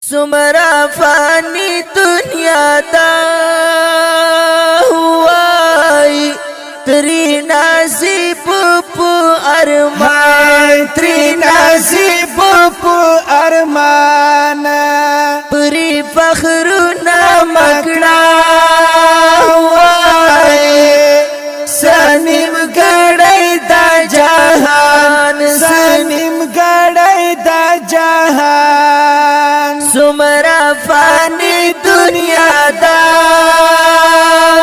سمرا فانی دنیا دا ہوائی تری نصیب پو ارمان تری نصیب پو ارمان پری فخرنا مکڑا ہوائی سنیم گڑی دا جہان سنیم گڑی دا جہان سمرا فانی دنیا دا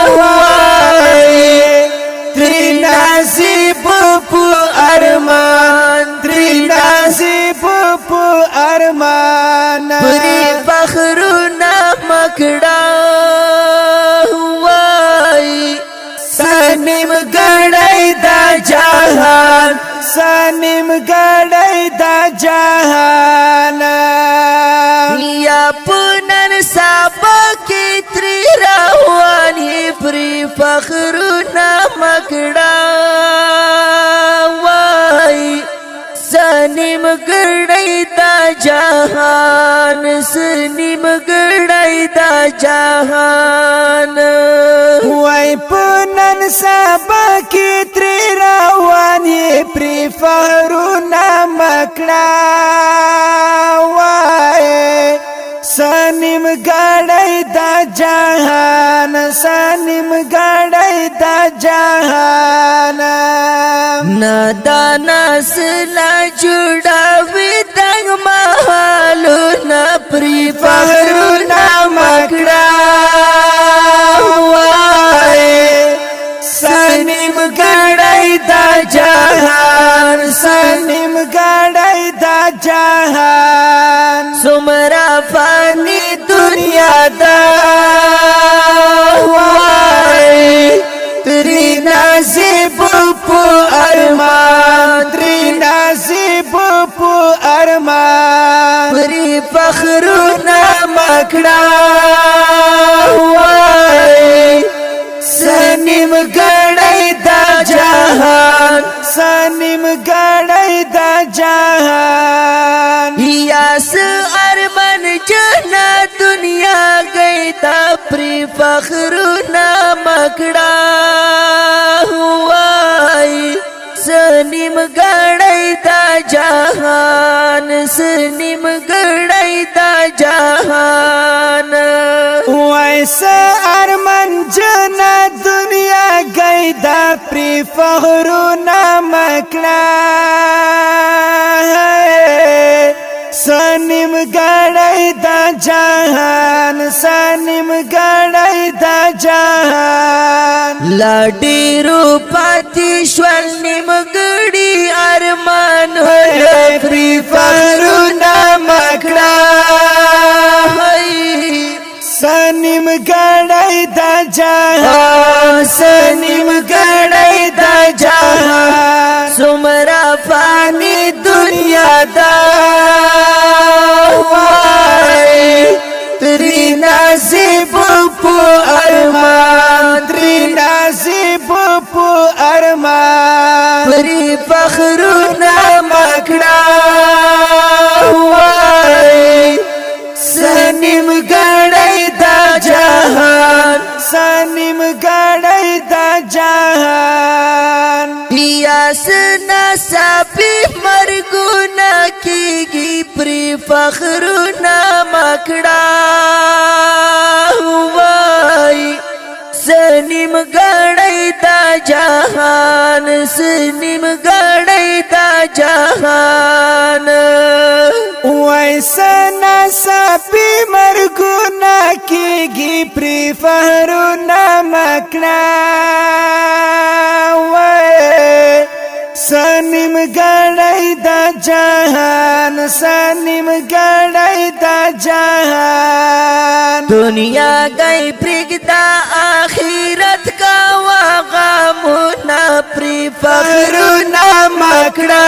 ہوائی تری نصیب پو ارمان تری نصیب پو ارمان پری فخرنا مکڑا ہوائی سنیم گڑی دا جہان سنیم گڑی دا جہان یا پنن سابا کی تری روانی پری فخرنا مکڑا وائی سنیم گڑی دا جہان سنیم گڑی دا جہان وای پنن سبا کی تری روانی پری فخرنا مکڑا وای سنیم گڑی دا جہان سنیم گڑی دا جہان نادانا سلا جڑاوی دنگ محالو نا پری فخرنا مکڑا وائی سنیم گڑی دا جہان سنیم گڑی دا جہان سمرا فانی دنیا دا وائی تری نصیب پو ارمان تری نصیب پو ارمان پری فخرنا مکڑا وائی سنیم گڑی دا جہان سنیم گڑی دا جہان یاس ارمن جنا دنیا گئی دا پری فخرنا مکڑا ہوائی سنیم گڑی دا جہان سنیم گڑی دا جہان ویسا ارمن جنا دنیا گئی دا پری فخرنا مکڑا سنیم گڑی دا جہان سنیم گڑی دا جہان لاڈی روپاتی شوال نیم گڑی ارمان پری فخرنا مکڑا سنیم گڑی دا جہان سنیم گڑی دا جہان سمرا فانی دنیا دا وائی تری نصیب پو ارمان تری نصیب پو ارمان پری فخرنا مکڑا وائی سنیم گڑی دا جہان سنیم گڑی دا جہان یاس نصابی مرگونا کی گی پری فخرنا مکڑا ہوائی سنیم گڑی دا جہان سنیم گڑی دا جہان ویسا نصابی مرگونا کی گی پری فخرنا مکڑا وی سنیم گڑی دا جہان سنیم گڑی دا جہان دنیا گئی پرگدا آخرت کا واغامونا پری فخرنا مکڑا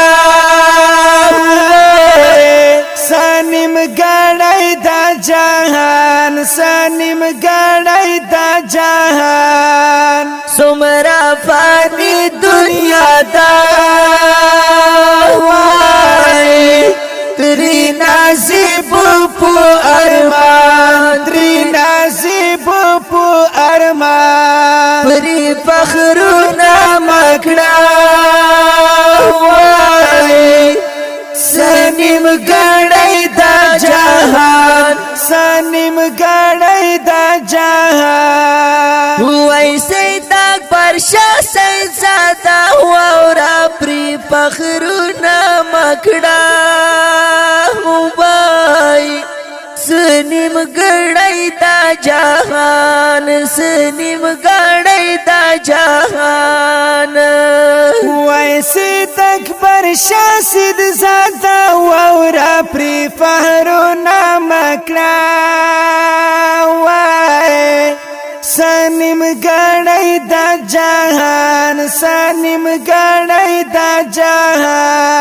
سنیم گڑی دا جہان سنیم گڑی دا جہان سمرا فانی دنیا دا وائی تری نصیب پو فخرنا مکړه وای سنیم ګړی دا جهان سنیم ګړی دا جهان وای سید اکبر شاه سید زاده واورا پری فخرنا مکړه وای سنیم ګړی دا جهان سنیم ګړی دا جهان وای سید اکبر شاه سید زاده واورا پری فخرنا مکړه وای سنیم ګړی دا جهان سنیم ګړی دا جهان